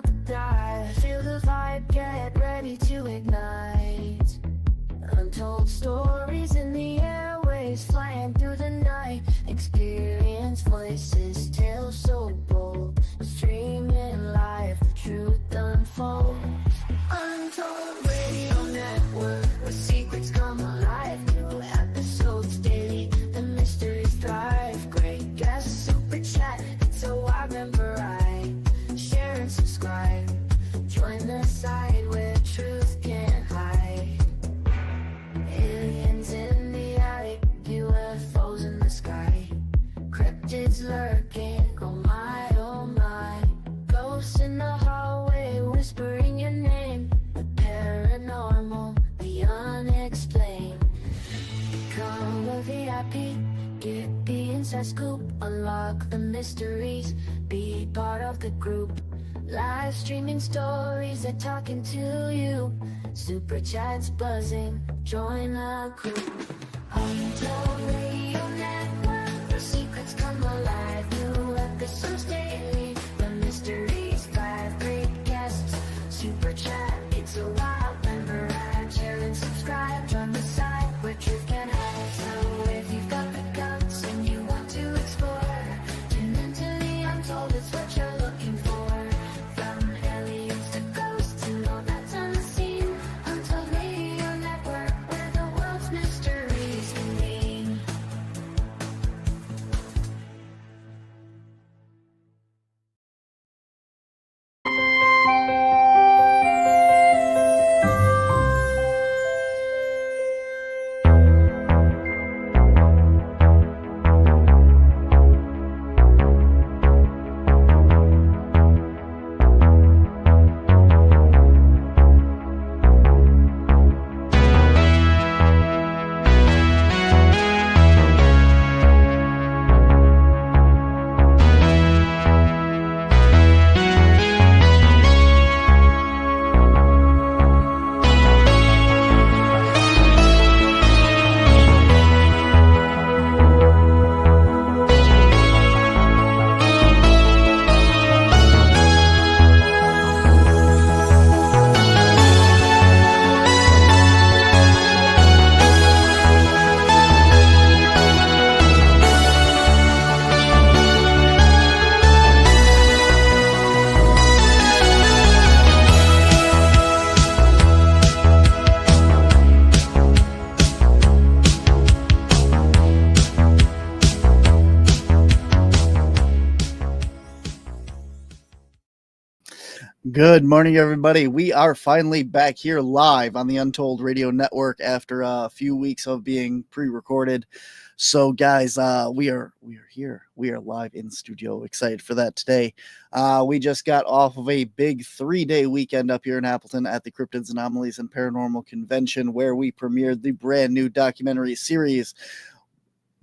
up a dive. Feel the vibe, get ready to ignite. Untold stories in the airways, flying through the night. Experience voices, tales so bold. Streaming live, the truth unfolds. Untold Radio Network, where secrets come alive. New episodes daily, the mysteries thrive. Great guests, super chat, it's so I remember right. Share and subscribe, join the side where truth can't hide. Aliens in the attic, UFOs in the sky. Cryptids lurking, oh my, oh my. Ghosts in the hallway, whispering your name. The paranormal, the unexplained. Become a VIP, get the inside scoop. Unlock the mysteries, be part of the group. Live streaming stories, they're talking to you. Super chats buzzing, join the crew. Untold Radio Network, the secrets come alive. New episodes daily, the mysteries thrive. Great guests, super chat, it's a wild member ride. Share and subscribe, join the side where truth can hide. So if you've got the guts and you want to explore, tune into the untold, it's what you're looking for. From aliens to ghosts and all that's unseen. Untold Radio Network, where the world's mysteries convene. Good morning, everybody. We are finally back here live on the Untold Radio Network after a few weeks of being pre-recorded. So, guys, we are here. We are live in studio. Excited for that today. We just got off of a big 3-day weekend up here in Appleton at the Cryptids, Anomalies, and Paranormal Convention, where we premiered the brand new documentary series,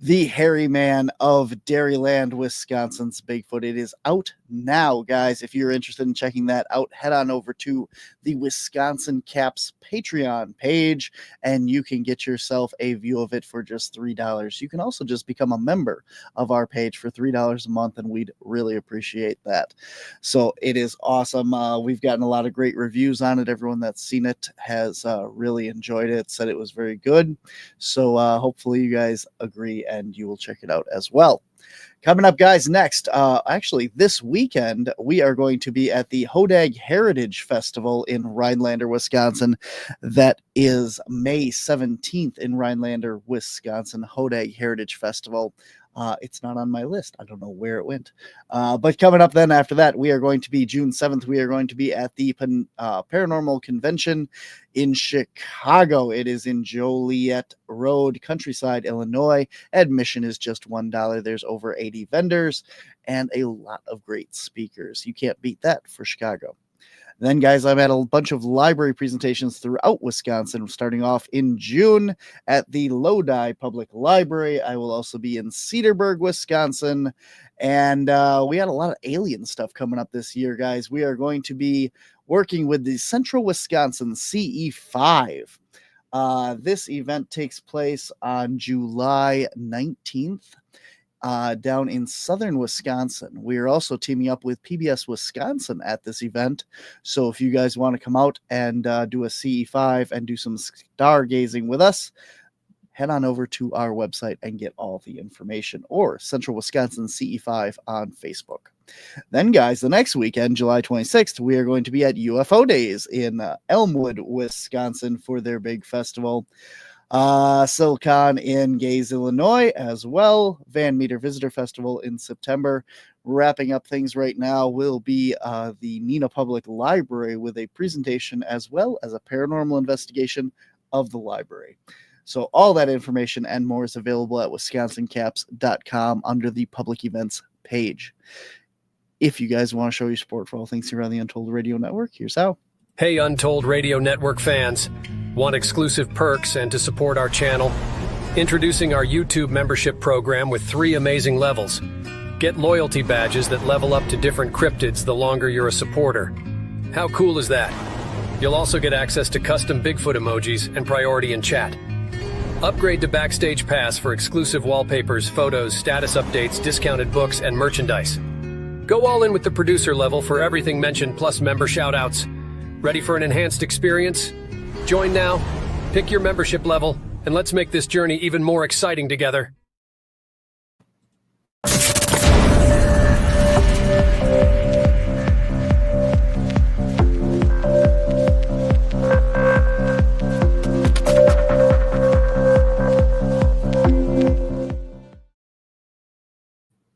The Hairy Man of Dairyland, Wisconsin's Bigfoot. It is out now, guys. If you're interested in checking that out, head on over to the Wisconsin Caps Patreon page, and you can get yourself a view of it for just $3. You can also just become a member of our page for $3 a month, and we'd really appreciate that. So it is awesome. We've gotten a lot of great reviews on it. Everyone that's seen it has really enjoyed it, said it was very good. So hopefully you guys agree and you will check it out as well. Coming up, guys, next, actually this weekend, we are going to be at the Hodag Heritage Festival in Rhinelander, Wisconsin. That is May 17th in Rhinelander, Wisconsin, Hodag Heritage Festival. It's not on my list. I don't know where it went. But coming up then after that, we are going to be June 7th. We are going to be at the Paranormal Convention in Chicago. It is in Joliet Road, Countryside, Illinois. Admission is just $1. There's over 80 vendors and a lot of great speakers. You can't beat that for Chicago. Then, guys, I'm at a bunch of library presentations throughout Wisconsin, starting off in June at the Lodi Public Library. I will also be in Cedarburg, Wisconsin. And we got a lot of alien stuff coming up this year, guys. We are going to be working with the Central Wisconsin CE5. This event takes place on July 19th down in southern Wisconsin. We are also teaming up with PBS Wisconsin at this event. So if you guys want to come out and do a CE5 and do some stargazing with us, head on over to our website and get all the information, or Central Wisconsin CE5 on Facebook. Then, guys, the next weekend, July 26th, we are going to be at UFO Days in Elmwood, Wisconsin for their big festival. Silicon in Gaze, Illinois as well. Van Meter Visitor Festival in September. Wrapping up things right now will be the Neenah Public Library with a presentation as well as a paranormal investigation of the library. So all that information and more is available at wisconsincaps.com under the public events page. If you guys want to show your support for all things here on the Untold Radio Network, here's how. Hey, Untold Radio Network fans. Want exclusive perks and to support our channel? Introducing our YouTube membership program with 3 amazing levels. Get loyalty badges that level up to different cryptids the longer you're a supporter. How cool is that? You'll also get access to custom Bigfoot emojis and priority in chat. Upgrade to Backstage Pass for exclusive wallpapers, photos, status updates, discounted books, and merchandise. Go all in with the producer level for everything mentioned plus member shoutouts. Ready for an enhanced experience? Join now, pick your membership level, and let's make this journey even more exciting together.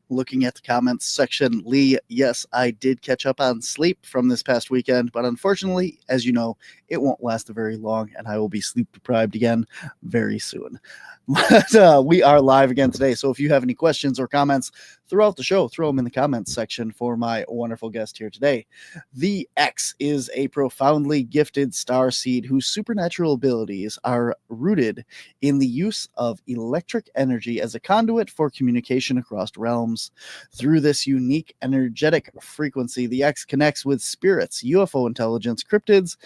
Looking at the comments section, Lee, yes, I did catch up on sleep from this past weekend, but unfortunately, as you know, it won't last very long, and I will be sleep deprived again very soon. But we are live again today, so if you have any questions or comments throughout the show, throw them in the comments section for my wonderful guest here today. The X is a profoundly gifted starseed whose supernatural abilities are rooted in the use of electric energy as a conduit for communication across realms. Through this unique energetic frequency, the X connects with spirits, UFO intelligence, cryptids,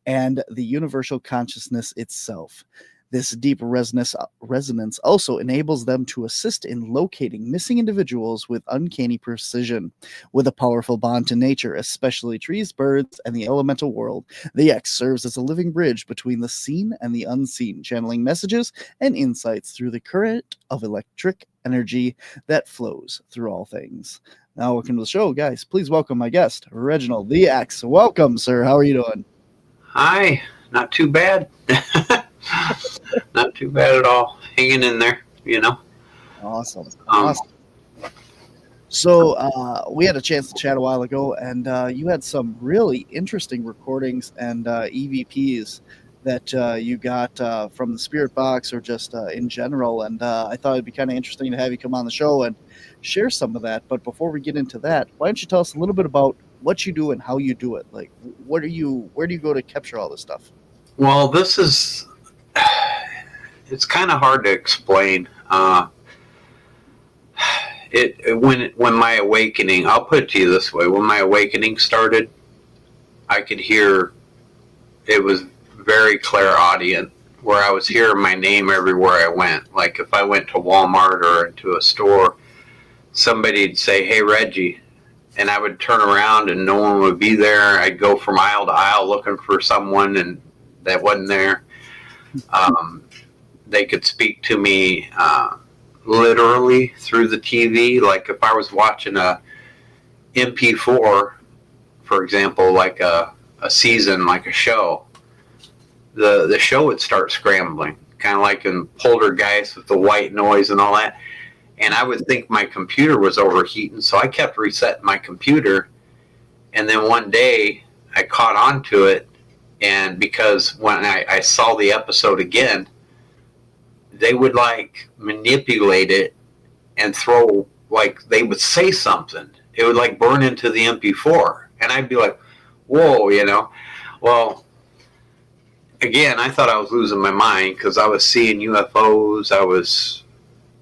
and the universal consciousness itself. This deep resonance also enables them to assist in locating missing individuals with uncanny precision. With a powerful bond to nature, especially trees, birds, and the elemental world, the X serves as a living bridge between the seen and the unseen, channeling messages and insights through the current of electric energy that flows through all things. Now, welcome to the show, guys. Please welcome my guest, Reginald the X. Welcome, sir. How are you doing? Hi. Not too bad. Not too bad at all. Hanging in there, you know. Awesome. Awesome. So we had a chance to chat a while ago, and you had some really interesting recordings and EVPs that you got from the Spirit Box or just in general. And I thought it'd be kind of interesting to have you come on the show and share some of that. But before we get into that, why don't you tell us a little bit about what you do and how you do it? Like, where do you go to capture all this stuff? Well, it's kind of hard to explain. When my awakening, I'll put it to you this way, when my awakening started, I could hear, it was very clairaudient, where I was hearing my name everywhere I went. Like if I went to Walmart or into a store, somebody'd say, "Hey, Reggie," and I would turn around and no one would be there. I'd go from aisle to aisle looking for someone, and that wasn't there. They could speak to me literally through the TV. Like if I was watching a MP4, for example, like a season, like a show, the show would start scrambling, kind of like in Poltergeist with the white noise and all that. And I would think my computer was overheating, so I kept resetting my computer. And then one day I caught on to it, and because when I saw the episode again, they would like manipulate it and throw, like they would say something. It would like burn into the MP4. And I'd be like, whoa, you know. Well, again, I thought I was losing my mind because I was seeing UFOs. I was,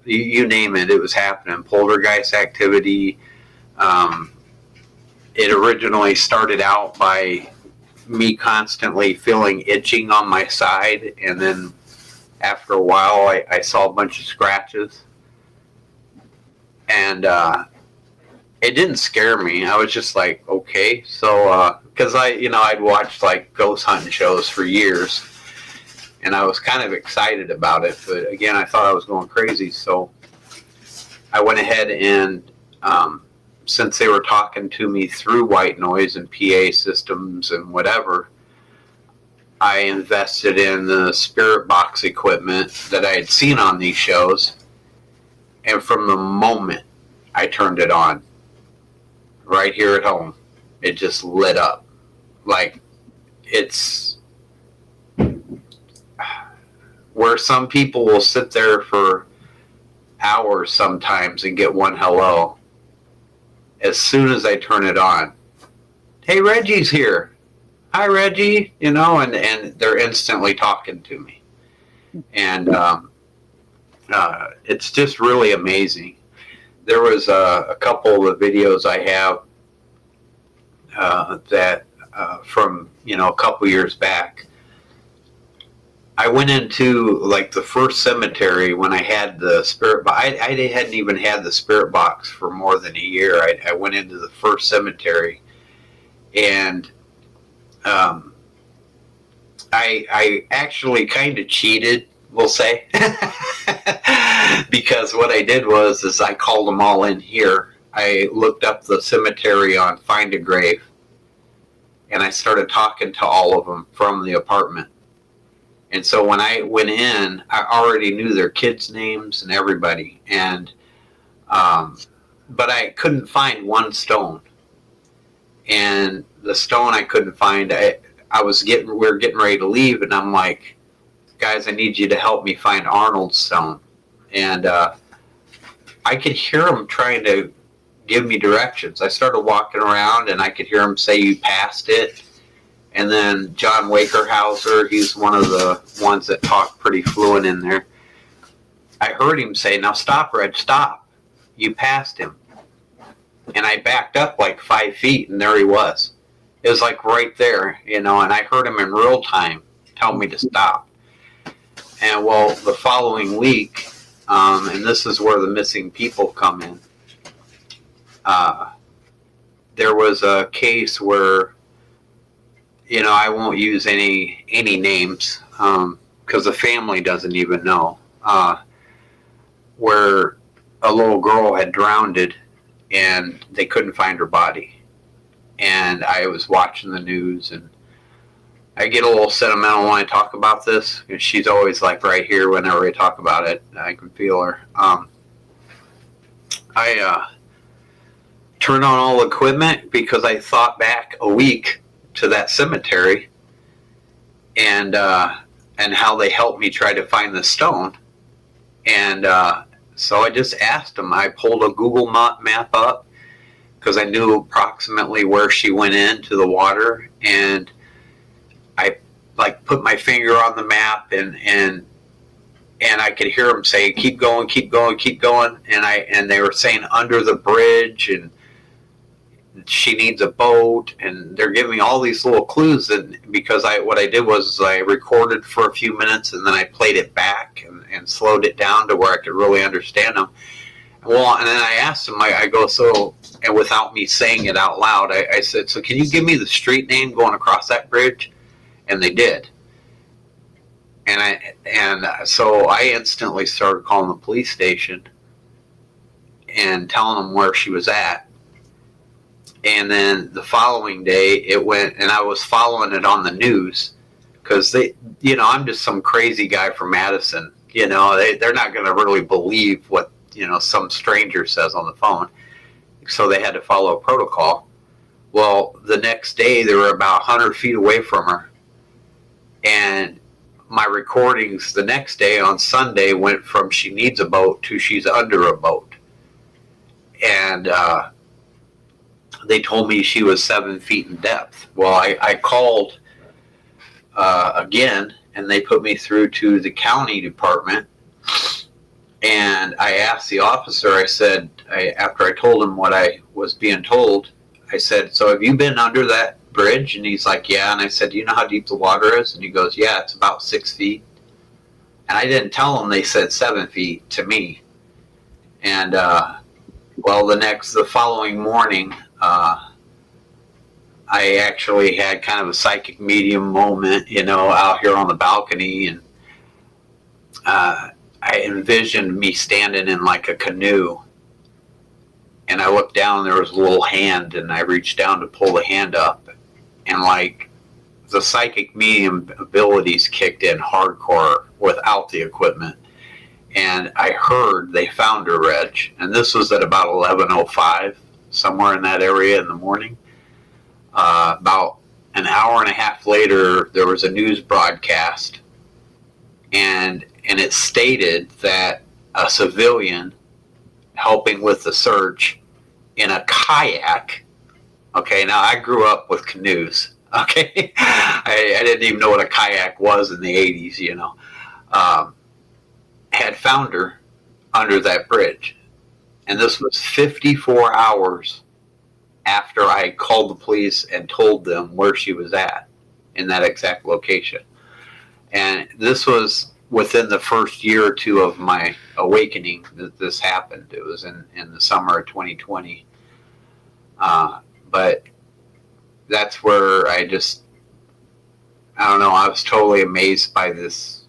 you name it, it was happening. Poltergeist activity. It originally started out by me constantly feeling itching on my side, and then after a while I saw a bunch of scratches. And it didn't scare me. I was just like, okay. So, because I'd watched like ghost hunting shows for years, and I was kind of excited about it. But again, I thought I was going crazy. So I went ahead and, since they were talking to me through white noise and PA systems and whatever, I invested in the spirit box equipment that I had seen on these shows. And from the moment I turned it on, right here at home, it just lit up. Like, it's where some people will sit there for hours sometimes and get one hello. As soon as I turn it on, hey, Reggie's here. Hi, Reggie. And they're instantly talking to me. And it's just really amazing. There was a couple of videos I have that from a couple years back. I went into like the first cemetery when I had the spirit box. I hadn't even had the spirit box for more than a year. I went into the first cemetery, and I actually kind of cheated, we'll say, because what I did was I called them all in here. I looked up the cemetery on Find a Grave, and I started talking to all of them from the apartment. And so when I went in, I already knew their kids' names and everybody. And but I couldn't find one stone. And the stone I couldn't find, we were getting ready to leave, and I'm like, guys, I need you to help me find Arnold's stone. And I could hear them trying to give me directions. I started walking around, and I could hear them say, you passed it. And then John Wakerhauser, he's one of the ones that talk pretty fluent in there. I heard him say, now stop, Red, stop. You passed him. And I backed up like 5 feet, and there he was. It was like right there, and I heard him in real time tell me to stop. And well, the following week, and this is where the missing people come in, there was a case where, I won't use any names because the family doesn't even know, where a little girl had drowned and they couldn't find her body. And I was watching the news, and I get a little sentimental when I talk about this, because she's always like right here whenever I talk about it. I can feel her. I turned on all the equipment because I thought back a week to that cemetery and how they helped me try to find the stone. And so I just asked them. I pulled a Google map up because I knew approximately where she went into the water, and I like put my finger on the map, and I could hear them say, keep going, keep going, keep going. And they were saying under the bridge, and she needs a boat, and they're giving me all these little clues. And because what I did was I recorded for a few minutes, and then I played it back and slowed it down to where I could really understand them. Well, and then I asked them, I go, so, and without me saying it out loud, I said, so can you give me the street name going across that bridge? And they did. And so I instantly started calling the police station and telling them where she was at. And then the following day it went, and I was following it on the news because I'm just some crazy guy from Madison. They're not going to really believe what, some stranger says on the phone. So they had to follow a protocol. Well, the next day they were about 100 feet away from her. And my recordings the next day on Sunday went from she needs a boat to she's under a boat. And they told me she was 7 feet in depth. Well, I called again, and they put me through to the county department. And I asked the officer, I said, after I told him what I was being told, I said, so have you been under that bridge? And he's like, yeah. And I said, do you know how deep the water is? And he goes, yeah, it's about 6 feet. And I didn't tell them they said 7 feet to me. And Well, the following morning, I actually had kind of a psychic medium moment, out here on the balcony, and I envisioned me standing in like a canoe, and I looked down, there was a little hand, and I reached down to pull the hand up, and like the psychic medium abilities kicked in hardcore without the equipment. And I heard they found her, Reg, and this was at about 11:05, somewhere in that area in the morning. About an hour and a half later, there was a news broadcast, and it stated that a civilian helping with the search in a kayak. Okay, now I grew up with canoes. Okay, I didn't even know what a kayak was in the 80s, had found her under that bridge. And this was 54 hours after I called the police and told them where she was at in that exact location. And this was within the first year or two of my awakening that this happened. It was in the summer of 2020. But that's where I don't know, I was totally amazed by this.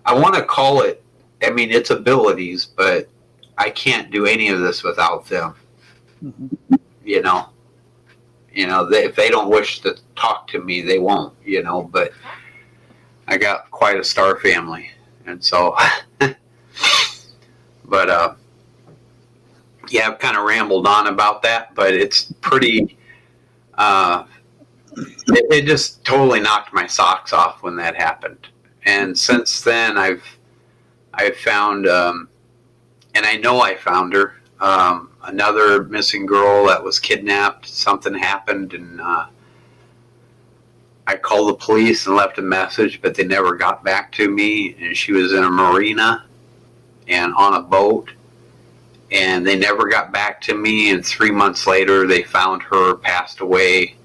I want to call it, it's abilities, but I can't do any of this without them. Mm-hmm. If they don't wish to talk to me, they won't, but I got quite a star family. And so, but, yeah, I've kind of rambled on about that, but it's pretty, it just totally knocked my socks off when that happened. And since then, I've found, and I know I found her, another missing girl that was kidnapped. Something happened, and I called the police and left a message, but they never got back to me. And she was in a marina and on a boat, and they never got back to me. And 3 months later, they found her passed away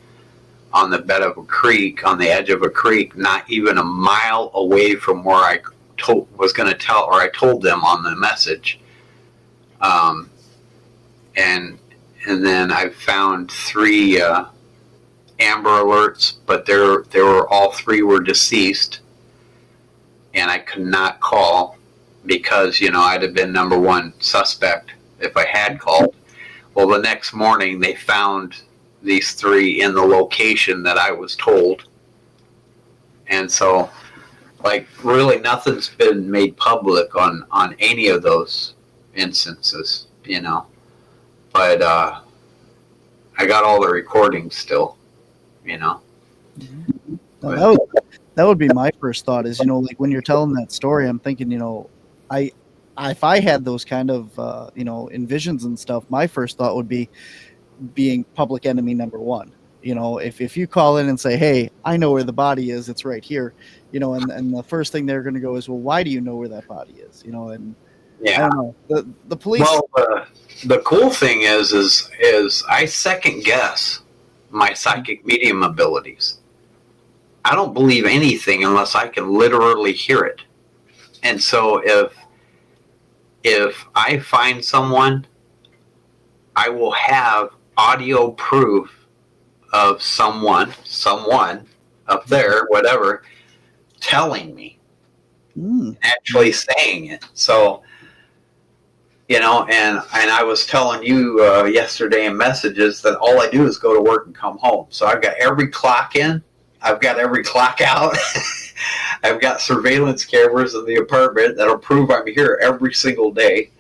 on the bed of a creek, on the edge of a creek, not even a mile away from where I told them on the message. And then I found 3 Amber Alerts, but all 3 were deceased, and I could not call because I'd have been number 1 suspect if I had called. Well, the next morning they found these 3 in the location that I was told. And so, like, really nothing's been made public on any of those instances, But I got all the recordings still, Well, that would be my first thought is, like when you're telling that story, I'm thinking, if I had those kind of, envisions and stuff, my first thought would be being public enemy number 1. If you call in and say, hey, I know where the body is, it's right here, and the first thing they're going to go is, well, why do you know where that body is? And yeah. I don't know. The police. Well, the cool thing is I second guess my psychic medium abilities. I don't believe anything unless I can literally hear it. And so if I find someone, I will have audio proof of someone up there, whatever, telling me, actually saying it. So, and I was telling you yesterday in messages that all I do is go to work and come home. So I've got every clock in, I've got every clock out. I've got surveillance cameras in the apartment that'll prove I'm here every single day.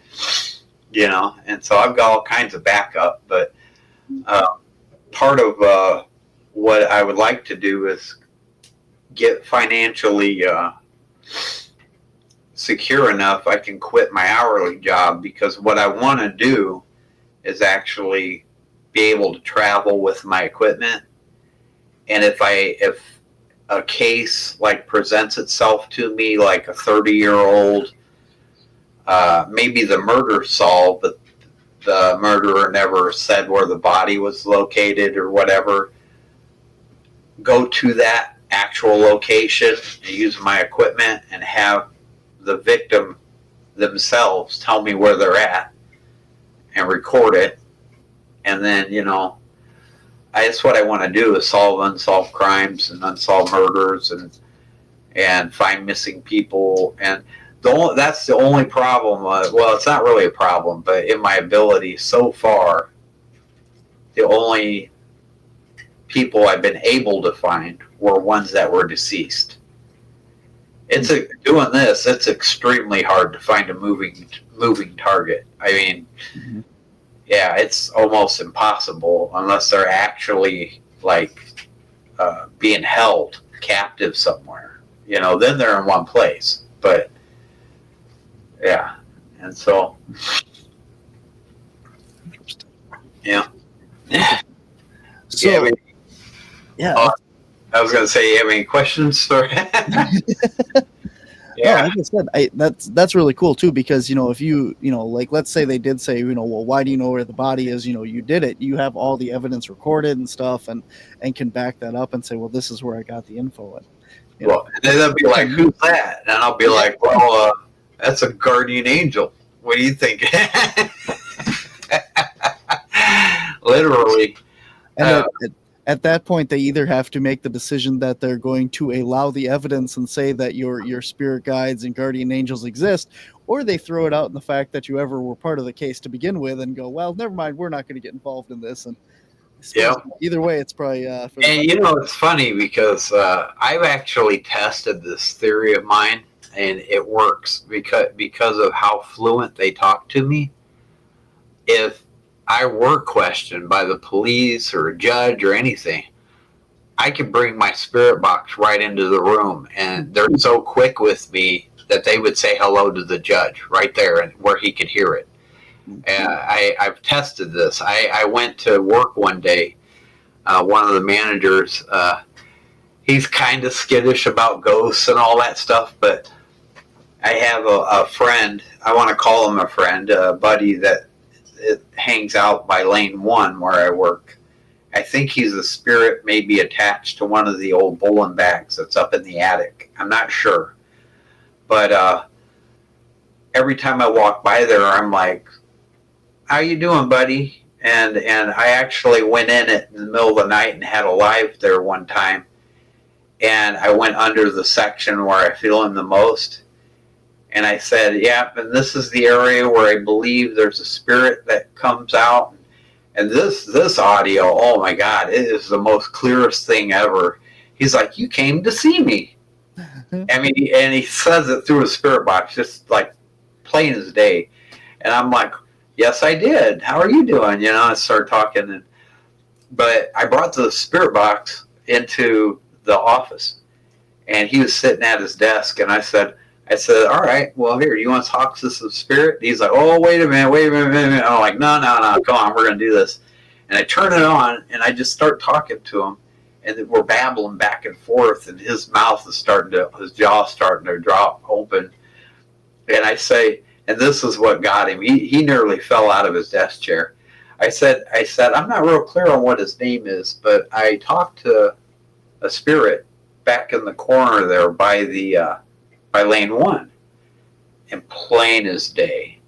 And so I've got all kinds of backup, but part of what I would like to do is get financially secure enough I can quit my hourly job, because what I want to do is actually be able to travel with my equipment. And if a case like presents itself to me, like a 30-year-old, maybe the murder solved, but the murderer never said where the body was located or whatever, go to that actual location and use my equipment and have the victim themselves tell me where they're at. and record it. And then, that's what I want to do, is solve unsolved crimes and unsolved murders and find missing people. And that's the only problem. Well, it's not really a problem, but in my ability so far, the only people I've been able to find were ones that were deceased. Doing this, it's extremely hard to find a moving target. I mean, yeah, it's almost impossible unless they're actually like being held captive somewhere. Then they're in one place. But yeah, and so yeah. So yeah, I mean, yeah. I was going to say, you have any questions for? Yeah, like I said, that's really cool too, because if you like, let's say they did say, well, why do you know where the body is? You did it. You have all the evidence recorded and stuff, and can back that up and say, well, this is where I got the info. And and then they'll be like, who's that? And I'll be like, well, that's a guardian angel. What do you think? Literally. And at that point, they either have to make the decision that they're going to allow the evidence and say that your spirit guides and guardian angels exist, or they throw it out in the fact that you ever were part of the case to begin with and go, well, never mind, we're not going to get involved in this. And either way, it's probably for the it's funny because I've actually tested this theory of mine, and it works because of how fluent they talk to me. If I were questioned by the police or a judge or anything, I could bring my spirit box right into the room, and they're so quick with me that they would say hello to the judge right there, and where he could hear it. And I've tested this. I went to work one day. One of the managers, he's kind of skittish about ghosts and all that stuff, but I have a friend. I want to call him a friend, a buddy that it hangs out by lane 1 where I work. I think he's a spirit maybe attached to one of the old bowling bags that's up in the attic. I'm not sure. But every time I walk by there, I'm like, how you doing, buddy? And I actually went in it in the middle of the night and had a live there one time. And I went under the section where I feel him the most. And I said, yeah, and this is the area where I believe there's a spirit that comes out. And this audio, oh my God, it is the most clearest thing ever. He's like, you came to see me. I mean, and he says it through his spirit box, just like plain as day. And I'm like, yes, I did. How are you doing? I started talking. But I brought the spirit box into the office. And he was sitting at his desk. And I said, all right, well, here, you want to talk to some spirit? He's like, oh, wait a minute. I'm like, no, come on, we're going to do this. And I turn it on, and I just start talking to him, and we're babbling back and forth, and his mouth is his jaw starting to drop open. And I say, and this is what got him. He nearly fell out of his desk chair. I said, I'm not real clear on what his name is, but I talked to a spirit back in the corner there by lane 1, and plain as day,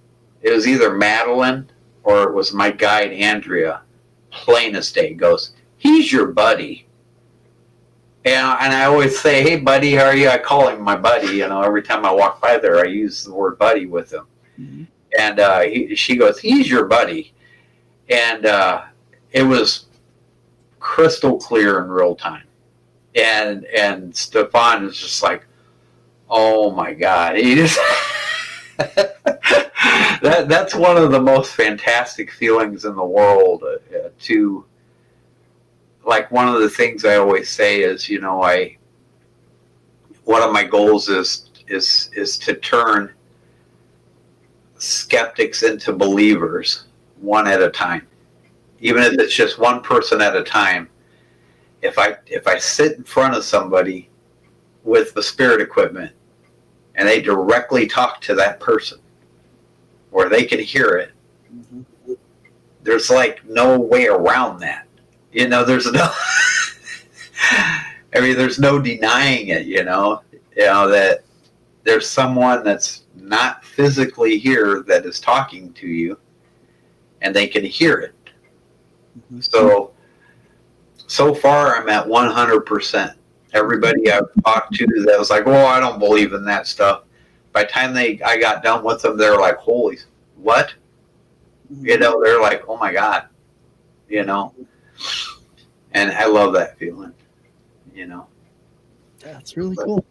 it was either Madeline or it was my guide Andrea. Plain as day, goes, he's your buddy. And I always say, hey buddy, how are you? I call him my buddy. Every time I walk by there, I use the word buddy with him. Mm-hmm. And she goes, he's your buddy. And it was crystal clear in real time. And Stefan is just like, oh my God. He just that's one of the most fantastic feelings in the world. To like, one of the things I always say is, one of my goals is to turn skeptics into believers one at a time. Even if it's just one person at a time. If I sit in front of somebody with the spirit equipment and they directly talk to that person, or they can hear it, mm-hmm. There's like no way around that. There's no there's no denying it, that there's someone that's not physically here that is talking to you, and they can hear it. Mm-hmm. So far, I'm at 100%. Everybody I've talked to that was like, "Oh, I don't believe in that stuff." By the time I got done with them, they're like, "Holy, what?" Mm-hmm. You know, they're like, "Oh my God," you know. And I love that feeling, you know. That's really cool.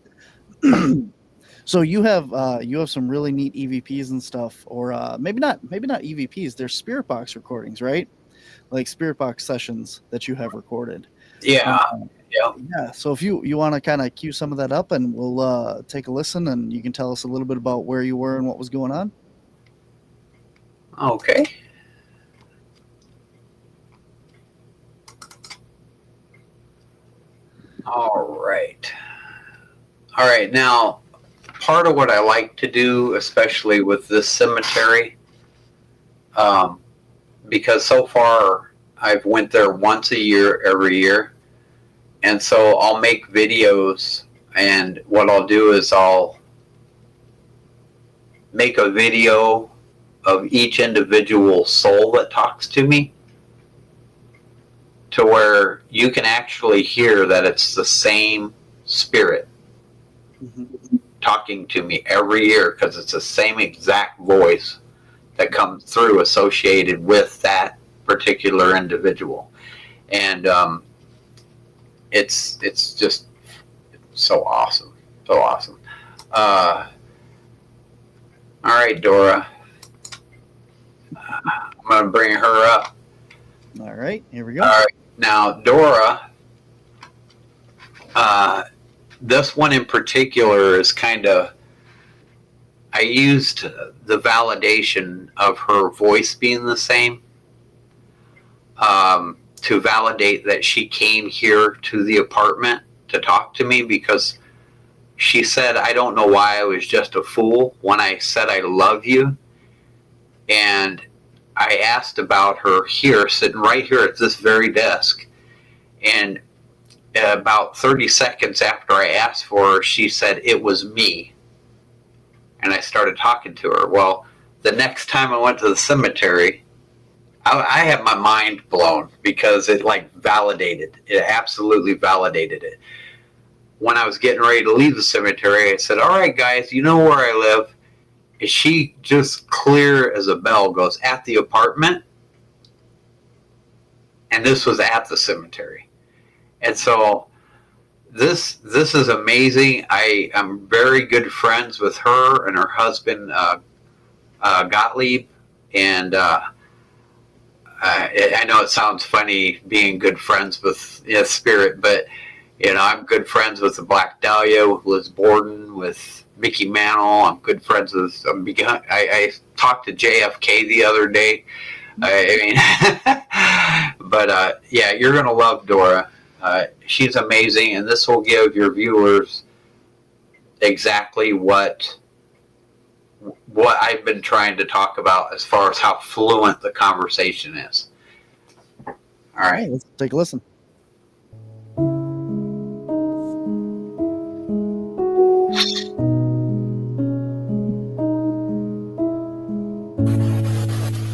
So you have some really neat EVPs and stuff, or maybe not EVPs. They're spirit box recordings, right? Like spirit box sessions that you have recorded. Yeah. Yeah. So if you want to kind of cue some of that up, and we'll take a listen, and you can tell us a little bit about where you were and what was going on. Okay. All right. Now, part of what I like to do, especially with this cemetery, because so far I've went there once a year, every year. And so I'll make videos, and what I'll do is I'll make a video of each individual soul that talks to me, to where you can actually hear that it's the same spirit talking to me every year, because it's the same exact voice that comes through associated with that particular individual. And it's just so awesome. All right, Dora, I'm gonna bring her up. All right, here we go. All right, now Dora, this one in particular is kind of, I used the validation of her voice being the same to validate that she came here to the apartment to talk to me, because she said, "I don't know why I was just a fool when I said I love you." And I asked about her here, sitting right here at this very desk. And about 30 seconds after I asked for her, she said it was me. And I started talking to her. Well, the next time I went to the cemetery, I had my mind blown, because it absolutely validated it. When I was getting ready to leave the cemetery, I said, "All right, guys, you know where I live." And she just clear as a bell goes, "At the apartment." And this was at the cemetery. And so this is amazing. I am very good friends with her and her husband, Gottlieb. And I know it sounds funny being good friends with Spirit, but I'm good friends with the Black Dahlia, with Liz Borden, with Mickey Mantle. I'm good friends with. I talked to JFK the other day. But yeah, you're gonna love Dora. She's amazing, and this will give your viewers exactly what I've been trying to talk about as far as how fluent the conversation is. All right, let's take a listen.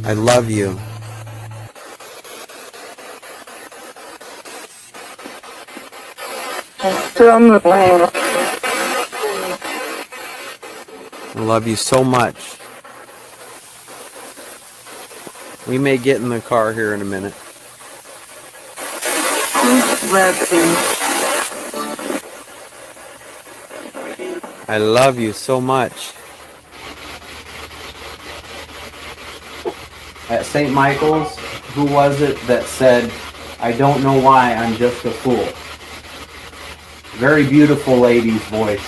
I love you. I love you so much. We may get in the car here in a minute. I love you so much. At St. Michael's, who was it that said, "I don't know why, I'm just a fool"? Very beautiful lady's voice.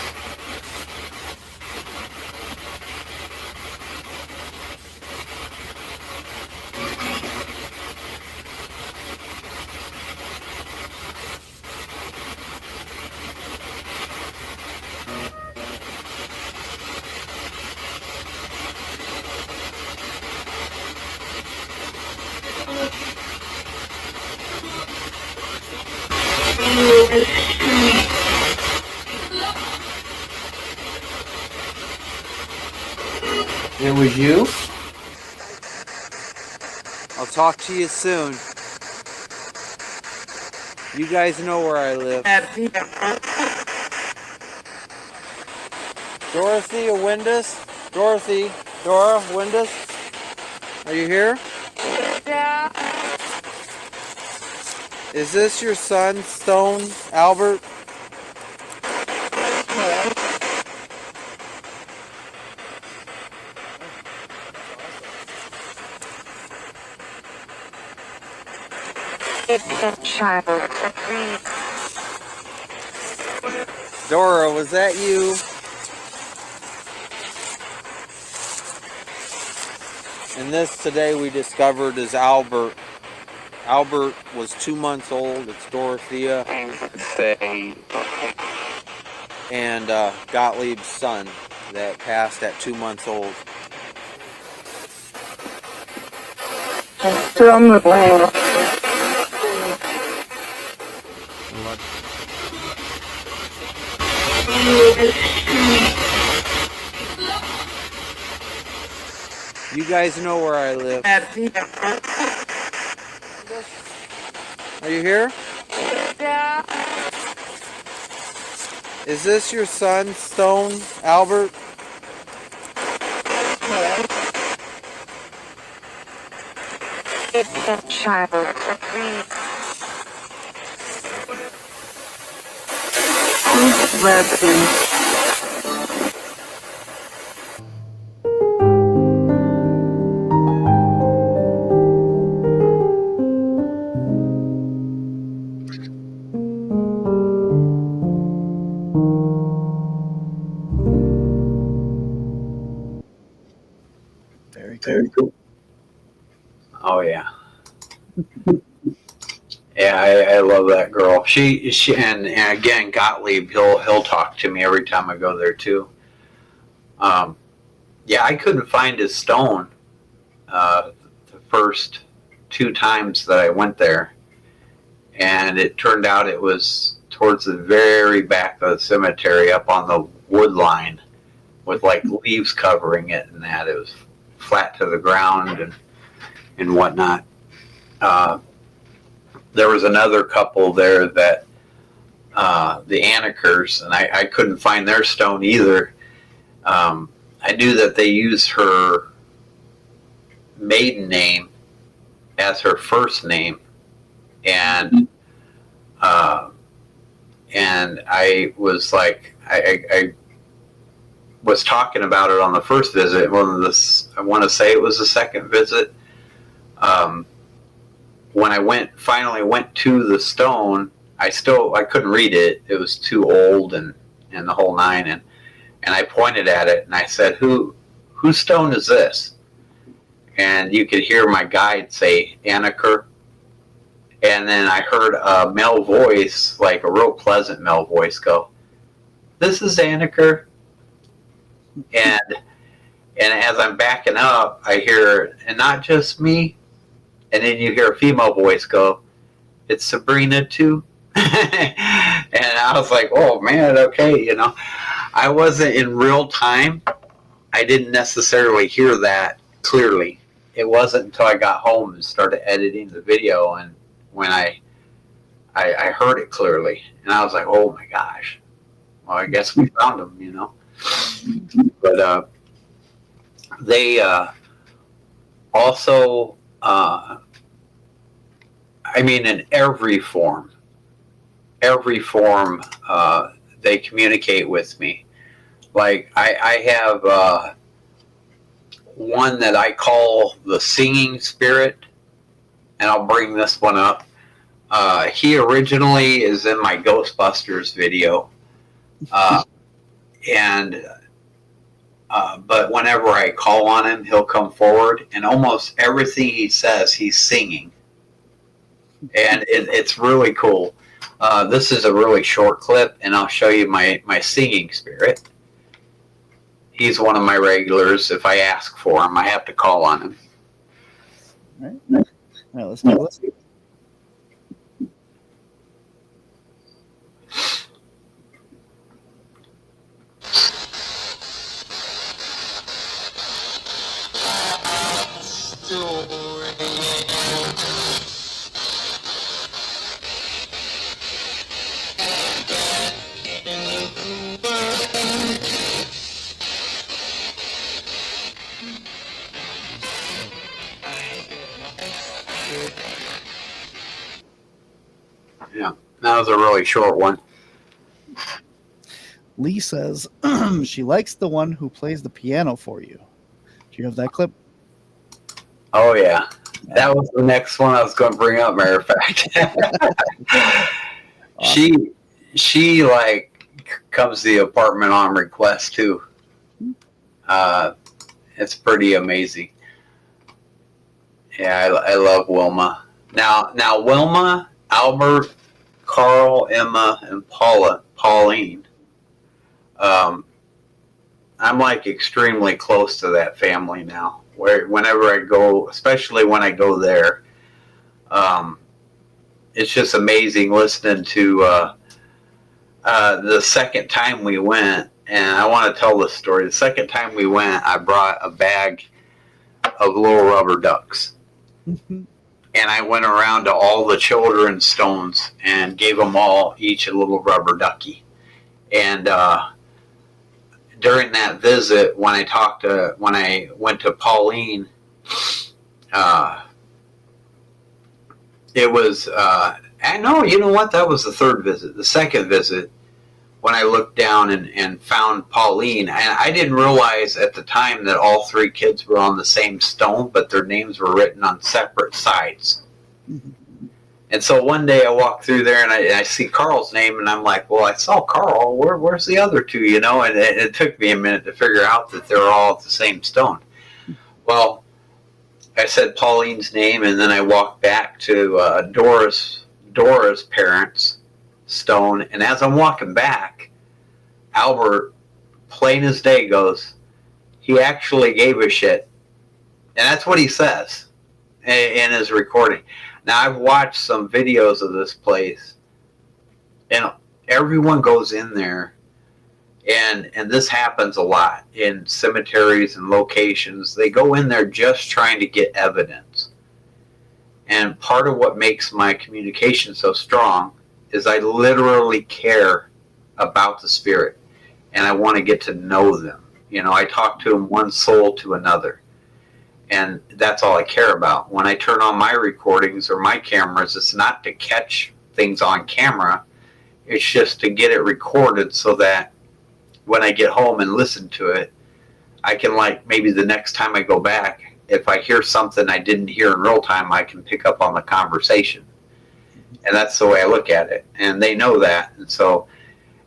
It was you? talk to you soon. You guys know where I live. Dorothea Windus? Dorothy? Dora Windus? Are you here? Yeah. Is this your son, Stone Albert? Dora, was that you? And this today we discovered is Albert. Albert was 2 months old. It's Dorothea and Gottlieb's son that passed at 2 months old. You guys know where I live. Are you here? Yeah. Is this your son, Stone Albert? Very cool. Oh yeah. Yeah, I love that girl. She and again Gottlieb, he'll talk to me every time I go there too. Yeah, I couldn't find his stone the first 2 times that I went there, and it turned out it was towards the very back of the cemetery, up on the wood line, with like leaves covering it, and that it was flat to the ground and whatnot. There was another couple there that the Annikers, and I couldn't find their stone either. I knew that they used her maiden name as her first name, and I was like, I was talking about it on the first visit. I want to say it was the second visit. When I finally went to the stone, I couldn't read it. It was too old and the whole nine. And I pointed at it and I said, whose stone is this? And you could hear my guide say, Anniker. And then I heard a male voice, like a real pleasant male voice, go, this is Anniker. And as I'm backing up, I hear, and not just me. And then you hear a female voice go, it's Sabrina too. And I was like, oh man, okay, I wasn't in real time. I didn't necessarily hear that clearly. It wasn't until I got home and started editing the video, and when I heard it clearly, and I was like, oh my gosh. Well, I guess we found him, But they also, in every form, they communicate with me. Like I have one that I call the singing spirit, and I'll bring this one up. He originally is in my Ghostbusters video, but whenever I call on him, he'll come forward, and almost everything he says, he's singing. And it's really cool. This is a really short clip, and I'll show you my singing spirit. He's one of my regulars. If I ask for him, I have to call on him. All right, let's do this. Yeah, that was a really short one. Lee says she likes the one who plays the piano for you. Do you have that clip? Oh yeah, that was the next one I was going to bring up. Matter of fact, Awesome. she like comes to the apartment on request too. It's pretty amazing. Yeah, I love Wilma. Now Wilma, Albert, Carl, Emma, and Pauline. I'm like extremely close to that family now. Whenever I go, especially when I go there, it's just amazing listening to the second time we went. And I want to tell this story. The second time we went, I brought a bag of little rubber ducks. And I went around to all the children's stones and gave them all each a little rubber ducky. And during that visit, when I went to Pauline, it was, you know what? That was the third visit. The second visit, when I looked down and found Pauline, and I didn't realize at the time that all three kids were on the same stone, but their names were written on separate sides. And so one day I walk through there and I see Carl's name, and I'm like, well, I saw Carl. Where's the other two? You know, and it took me a minute to figure out that they're all at the same stone. Well, I said Pauline's name, and then I walked back to Dora's parents' stone. And as I'm walking back, Albert, plain as day, goes, he actually gave a shit. And that's what he says in his recording. Now, I've watched some videos of this place, and everyone goes in there, and this happens a lot in cemeteries and locations. They go in there just trying to get evidence. And part of what makes my communication so strong is I literally care about the spirit, and I want to get to know them. You know, I talk to them one soul to another. And that's all I care about. When I turn on my recordings or my cameras, it's not to catch things on camera. It's just to get it recorded so that when I get home and listen to it, I can, like, maybe the next time I go back, if I hear something I didn't hear in real time, I can pick up on the conversation. And that's the way I look at it. And they know that. And so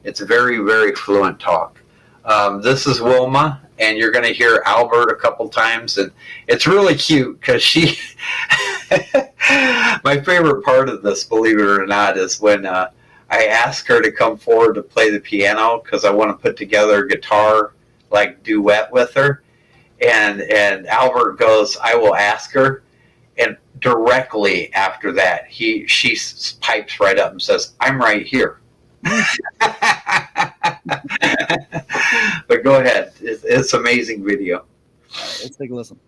it's very, very fluent talk. This is Wilma. And you're going to hear Albert a couple times. And it's really cute because she... My favorite part of this, believe it or not, is when I ask her to come forward to play the piano because I want to put together a guitar, like, duet with her. And Albert goes, I will ask her. And directly after that, she pipes right up and says, I'm right here. But go ahead. It's amazing video. All right, let's take a listen.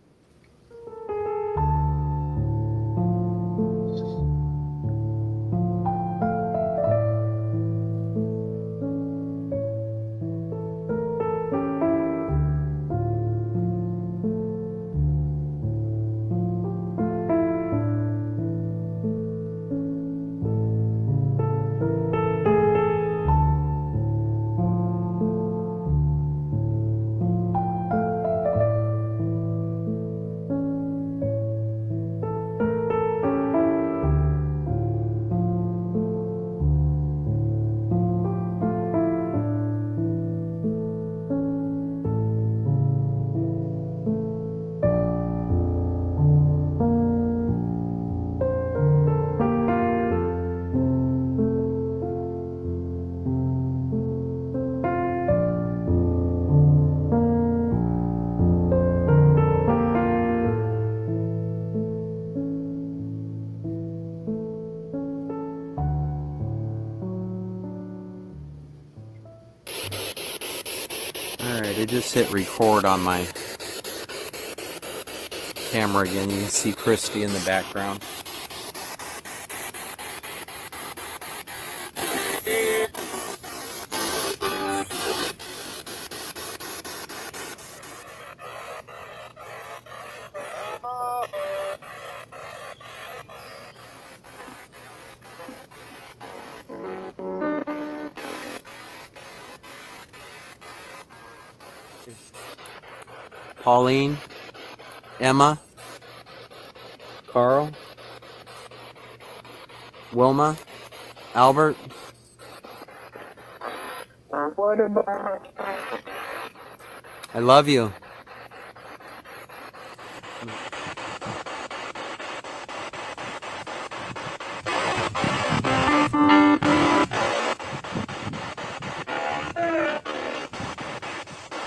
Alright, I just hit record on my camera again. You can see Christy in the background. Pauline, Emma, Carl, Wilma, Albert. I love you.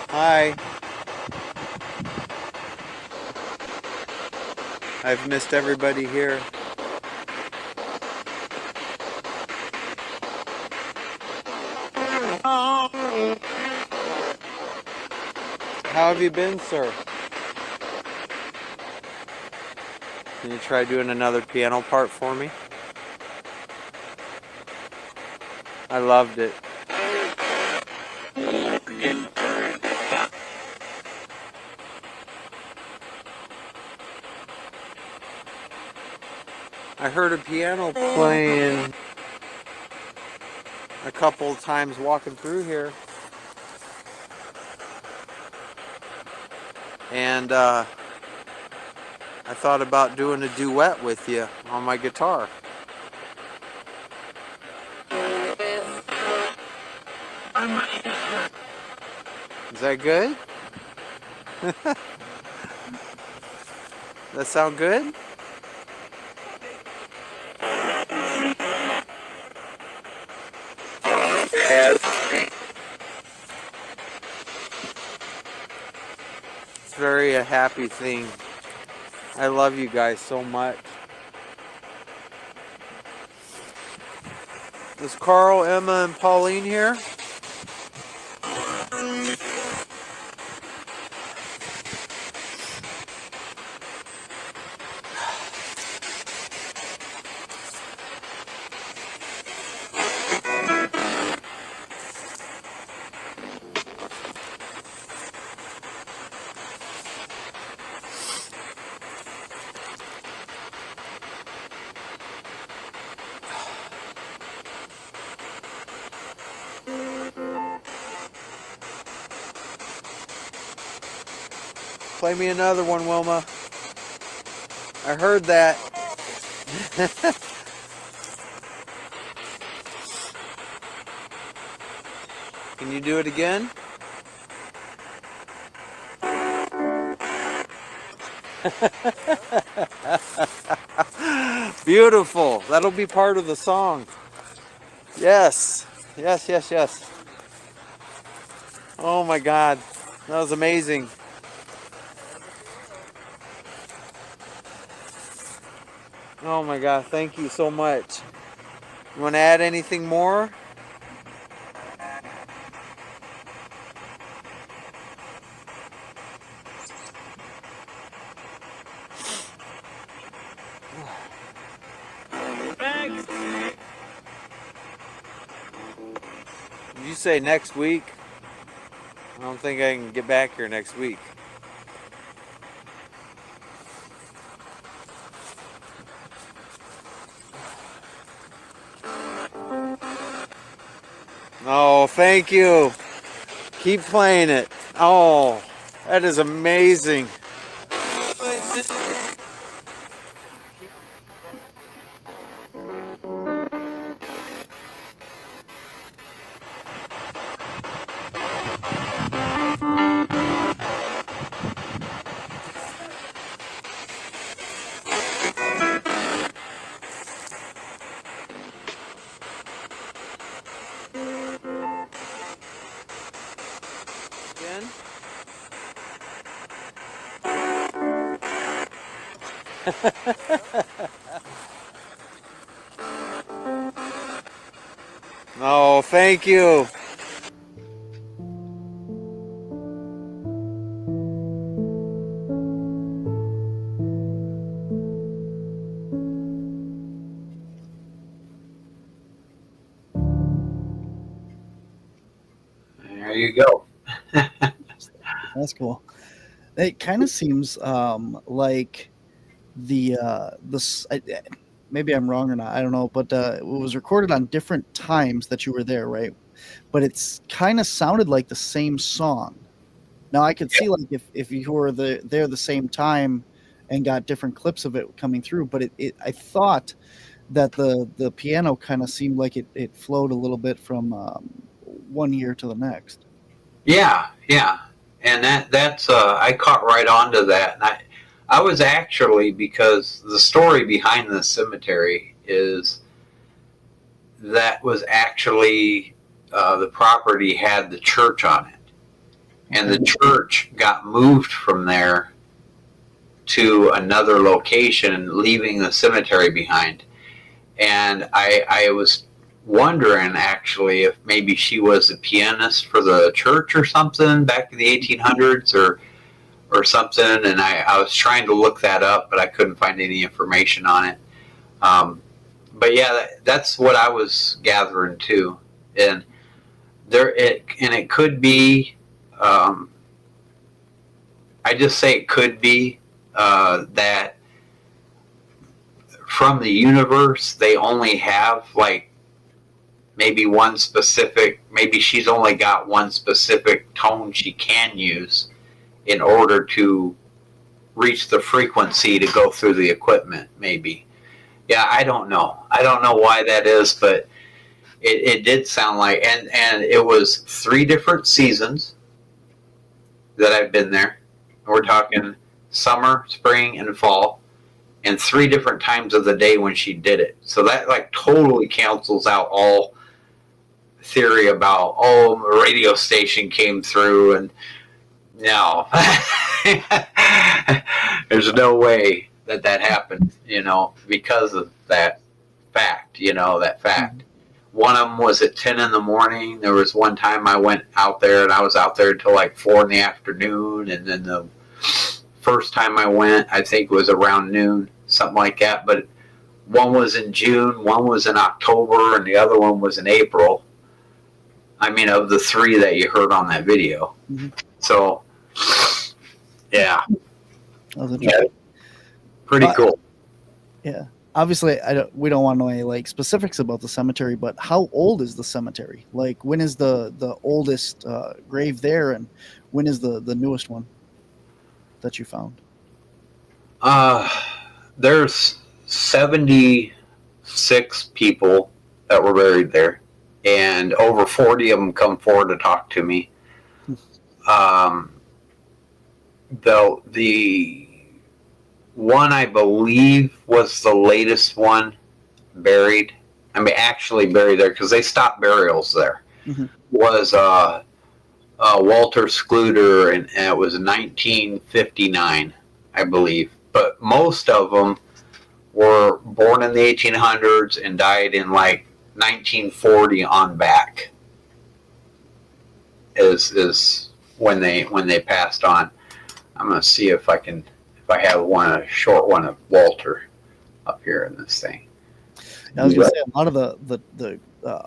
Hi. I've missed everybody here. How have you been, sir? Can you try doing another piano part for me? I loved it. I heard a piano playing a couple of times walking through here. And I thought about doing a duet with you on my guitar. Is that good? That sound good? It's very a happy thing. I love you guys so much. Is Carl, Emma, and Pauline here? Play me another one, Wilma. I heard that. Can you do it again? Beautiful. That'll be part of the song. Yes. Yes, yes, yes. Oh my God. That was amazing. Oh my God, thank you so much. You want to add anything more? Did you say next week? I don't think I can get back here next week. Oh, thank you. Keep playing it. Oh, that is amazing. Again? Oh, thank you. There you go. That's cool. It kind of seems like maybe I'm wrong or not. I don't know, but it was recorded on different times that you were there, right? But it's kind of sounded like the same song. Now I could see like if you were there the same time and got different clips of it coming through, but I thought that the piano kind of seemed like it flowed a little bit from one year to the next. Yeah, yeah, and that's I caught right onto that, and I was actually, because the story behind the cemetery is that was actually the property had the church on it, and the church got moved from there to another location, leaving the cemetery behind. And I was wondering actually if maybe she was a pianist for the church or something back in the 1800s or something. And I was trying to look that up, but I couldn't find any information on it. But yeah, that's what I was gathering too. And it could be, I just say it could be that from the universe, they only have like maybe one specific, maybe she's only got one specific tone she can use in order to reach the frequency to go through the equipment, maybe. Yeah, I don't know. I don't know why that is, but it did sound like, and it was 3 different seasons that I've been there. We're talking summer, spring, and fall, and 3 different times of the day when she did it. So that like totally cancels out all theory about, oh, a radio station came through, and no. There's no way that happened, because of that fact, that fact. One of them was at 10 in the morning. There was one time I went out there, and I was out there until like 4 in the afternoon, and then the first time I went, I think it was around noon, something like that. But one was in June, one was in October, and the other one was in April. I mean, of the 3 that you heard on that video. Mm-hmm. So, yeah. Pretty cool. Yeah. Obviously, we don't want to know any like specifics about the cemetery, but how old is the cemetery? Like, when is the oldest grave there, and when is the newest one that you found? There's 76 people that were buried there, and over 40 of them come forward to talk to me. The one I believe was the latest one buried. I mean, actually buried there, because they stopped burials there. Mm-hmm. Was Walter Scluter, and it was 1959, I believe. But most of them were born in the 1800s and died in like 1940 on back. Is when they passed on. I'm gonna see if I have a short one of Walter up here in this thing. I was gonna say a lot of the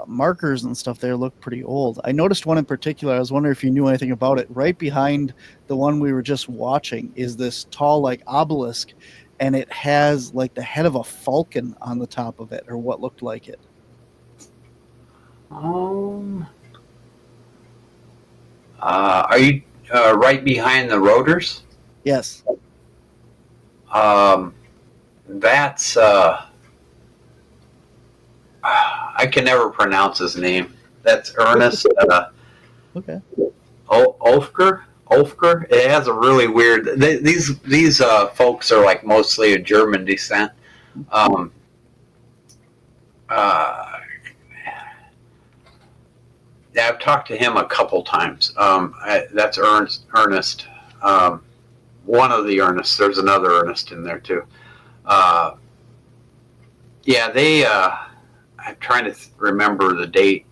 markers and stuff there look pretty old. I noticed one in particular. I was wondering if you knew anything about it. Right behind the one we were just watching is this tall like obelisk, and it has like the head of a falcon on the top of it, or what looked like it. Are you right behind the rotors? Yes. That's I can never pronounce his name. That's Ernest. Okay. Olfger. It has a really weird. These folks are like mostly of German descent. Yeah, I've talked to him a couple times. That's Ernest. One of the Ernests. There's another Ernest in there too. Yeah, they. I'm trying to remember the date.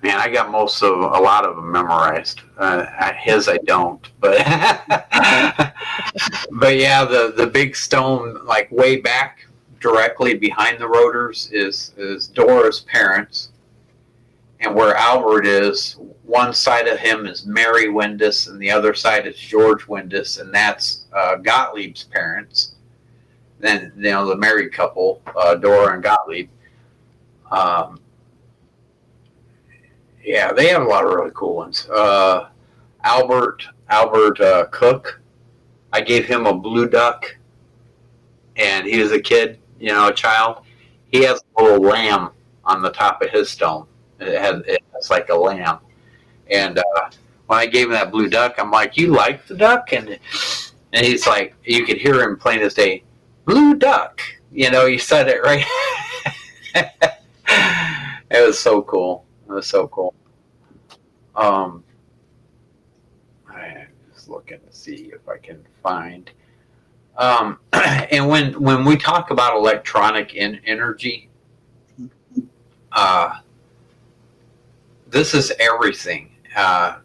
Man, I got a lot of them memorized. His I don't, but but yeah, the big stone like way back directly behind the rotors is Dora's parents, and where Albert is, one side of him is Mary Windus, and the other side is George Windus, and that's Gottlieb's parents. Then the married couple, Dora and Gottlieb. Yeah, they have a lot of really cool ones. Albert Cook. I gave him a blue duck, and he was a kid, a child. He has a little lamb on the top of his stone. It's like a lamb. And when I gave him that blue duck, I'm like, "You like the duck?" And he's like, you could hear him plain as day, "Blue duck." He said it right. It was so cool. I'm just looking to see if I can find. And when we talk about electronic energy, this is everything. And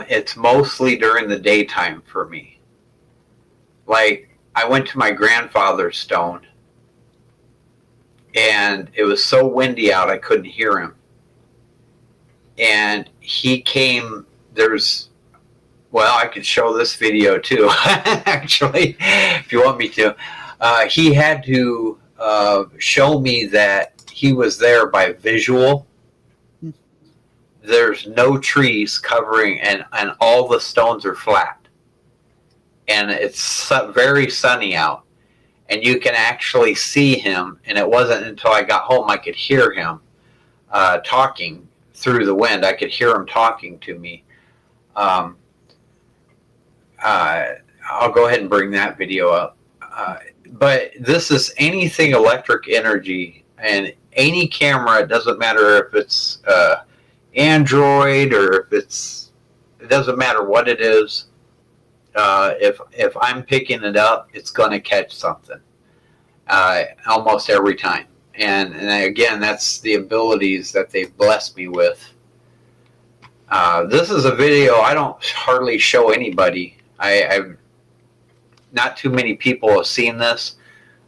it's mostly during the daytime for me. Like, I went to my grandfather's stone, and it was so windy out I couldn't hear him. And he came, I could show this video too, actually, if you want me to. He had to show me that he was there by visual. There's no trees covering, and all the stones are flat. And it's very sunny out. And you can actually see him. And it wasn't until I got home I could hear him talking through the wind. I could hear him talking to me. I'll go ahead and bring that video up. But this is anything electric energy, and any camera. It doesn't matter if it's Android or if it doesn't matter what it is. If I'm picking it up, it's going to catch something almost every time. And again, that's the abilities that they've blessed me with. This is a video I don't hardly show anybody. I've not too many people have seen this.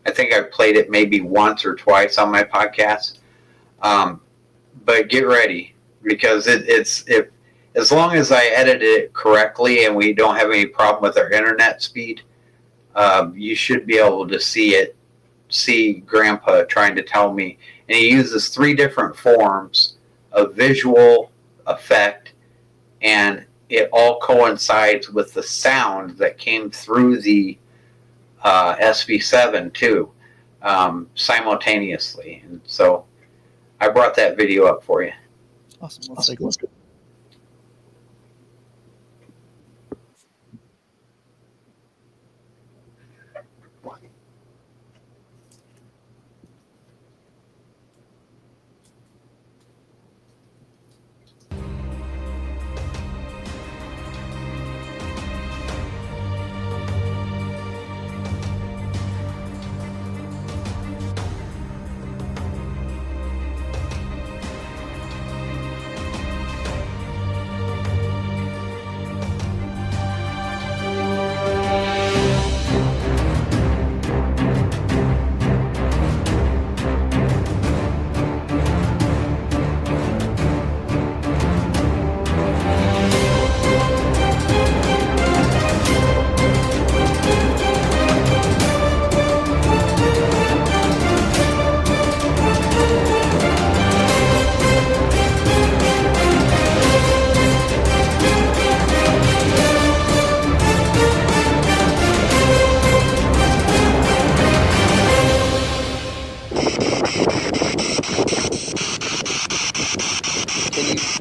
I think I've played it maybe once or twice on my podcast. But get ready, because if as long as I edit it correctly and we don't have any problem with our internet speed, you should be able to see Grandpa trying to tell me. And he uses 3 different forms of visual effect, and it all coincides with the sound that came through the SV7 too, simultaneously. And so I brought that video up for you. Awesome. Let's take a look.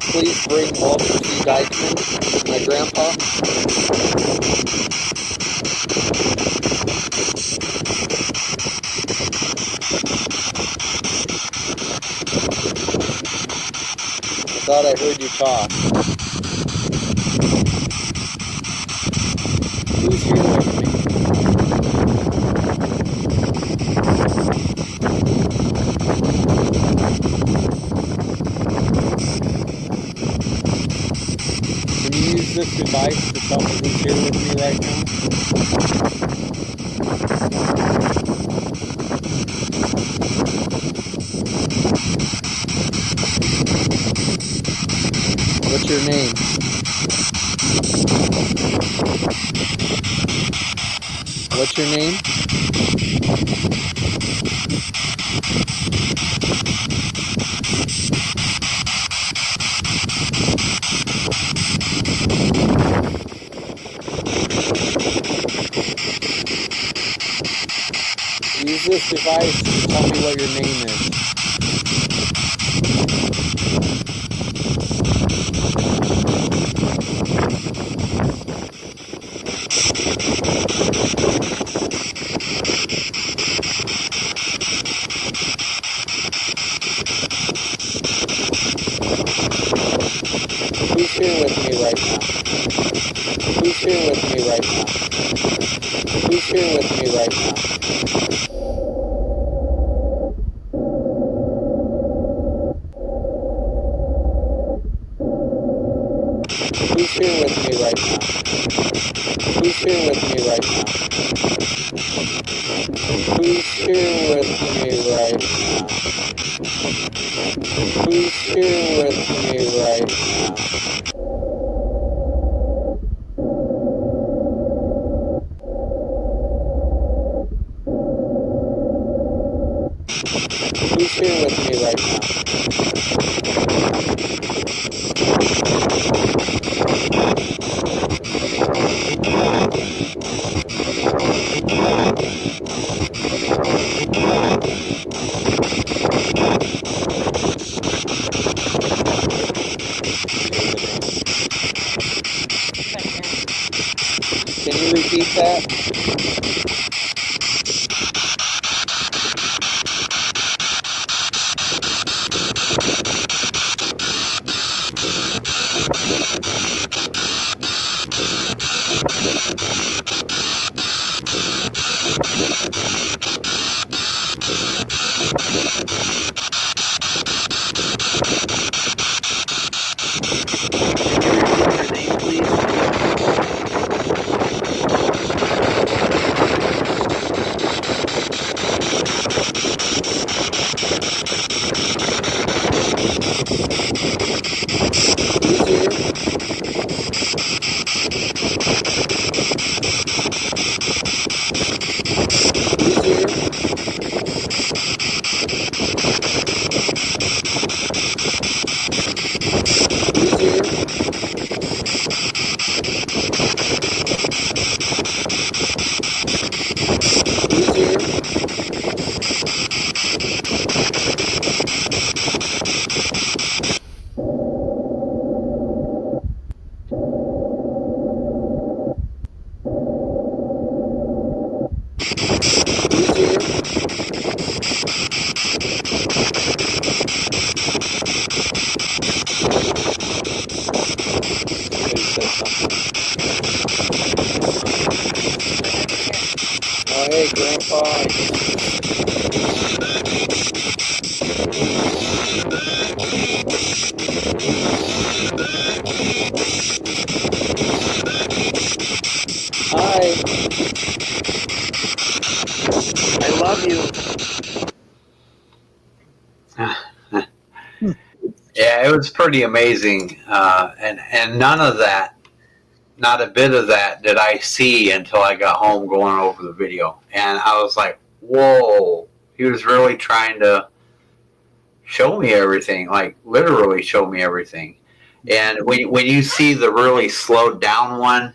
Please bring Walter T. Dykeman, my grandpa. I thought I heard you talk. Who's here with me? This device to tell me who's here with me right now? What's your name? What's your name? Use this device to tell me what your name is. Who's here with me right now? Who's here with me right now? Who's here with me right now? Who's here with me right now? Who's here with me right now? Who's here with me right now? Who's here with me right now? Who's here with me right now? Can you repeat that? Oh, hey, Grandpa. Hi. I love you. Yeah, it was pretty amazing, and none of that, not a bit of that, did I see until I got home going over the video, and I was like, "Whoa!" He was really trying to show me everything, like literally show me everything. And when you see the really slowed down one,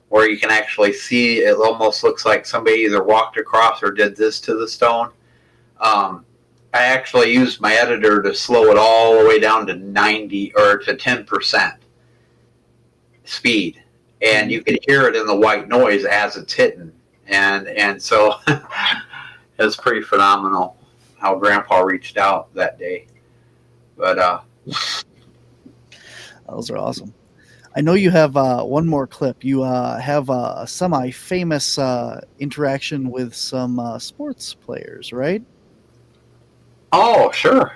where you can actually see, it almost looks like somebody either walked across or did this to the stone. I actually used my editor to slow it all the way down to 90 or to 10% speed, and you can hear it in the white noise as it's hitting, and so it's pretty phenomenal how Grandpa reached out that day. But those are awesome. I know you have one more clip. You have a semi-famous interaction with some sports players, right? oh, sure.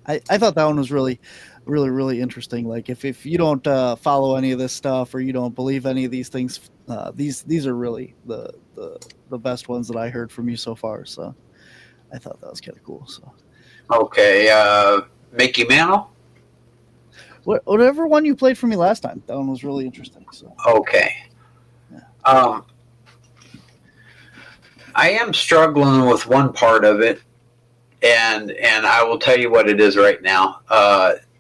I thought that one was really interesting. Like if you don't follow any of this stuff or you don't believe any of these things, these are really the best ones that I heard from you so far. So I thought that was kind of cool. So Okay, Mickey Mantle. Whatever one you played for me last time, that one was really interesting. So Okay. Yeah. I am struggling with one part of it, and I will tell you what it is right now.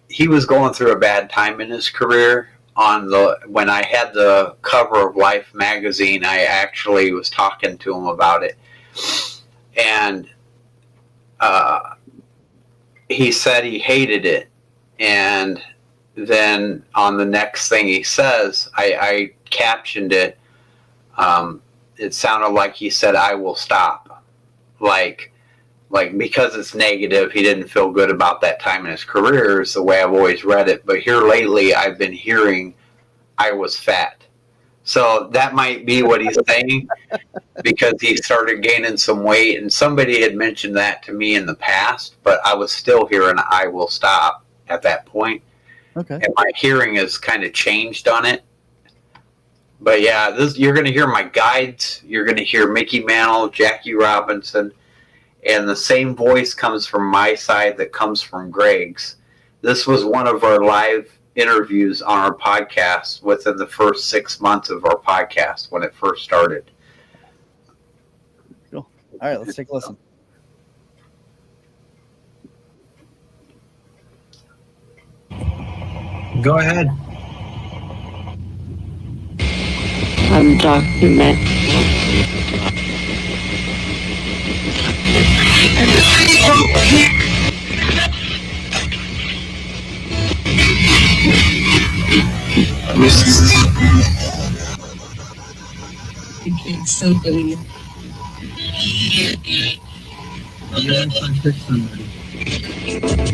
He was going through a bad time in his career. When I had the cover of Life magazine, I actually was talking to him about it. and he said he hated it. And then on the next thing he says, I captioned it. It sounded like he said, "I will stop." Like because it's negative, he didn't feel good about that time in his career, is the way I've always read it. But here lately, I've been hearing, "I was fat." So that might be what he's saying, because he started gaining some weight. And somebody had mentioned that to me in the past, but I was still hearing, "I will stop" at that point. Okay. And my hearing has kind of changed on it. But yeah, you're going to hear my guides. You're going to hear Mickey Mantle, Jackie Robinson, and the same voice comes from my side that comes from Greg's. This was one of our live interviews on our podcast within the first 6 months of our podcast when it first started. Cool. All right, let's take a listen. Go ahead. I'm Dr. Matt. It's so brilliant.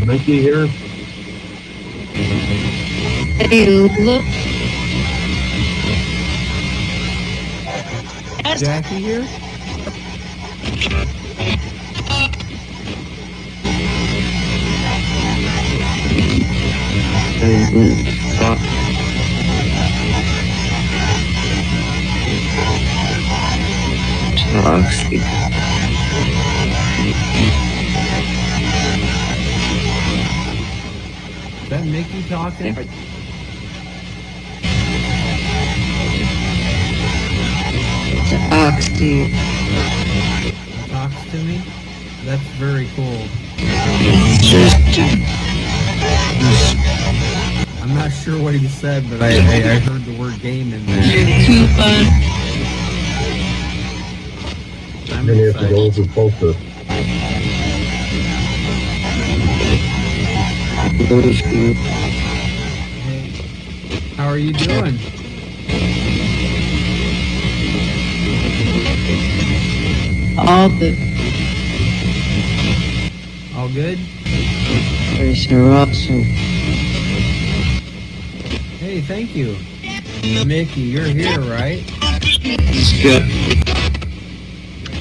Mickey here. Hey, look. Jackie here? Starseed. Is that Mickey talking? Starseed. Talks to me? That's very cool. I'm not sure what he said, but I heard the word game in there. I'm Many of the excited. goals are focused. Hey, how are you doing? All the All good? awesome. Hey, thank you. Mickey, you're here, right? It's good.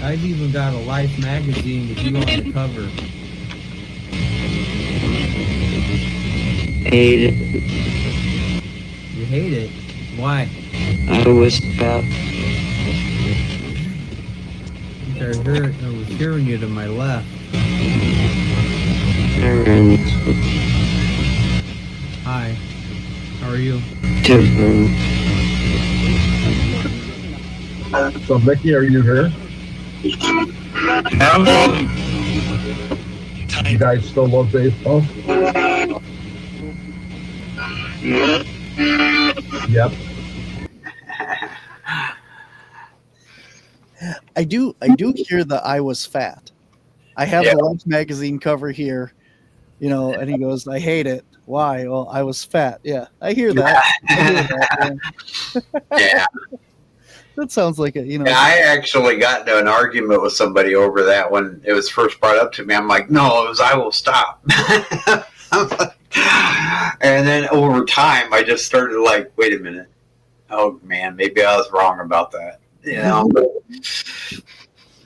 I've even got a Life magazine with you on the cover. Hate it. You hate it? Why? I was fat. I was hearing you to my left. And Hi. How are you? different. So, Mickey, are you here? You guys still love baseball? Yep. I do hear the "I was fat." I have the Life magazine cover here, and he goes, "I hate it. Why?" Well, I was fat. Yeah, I hear that. Yeah. That sounds like Yeah, I actually got into an argument with somebody over that when it was first brought up to me. I'm like, no, it was "I will stop." And then over time, I just started like, wait a minute. Oh, man, maybe I was wrong about that.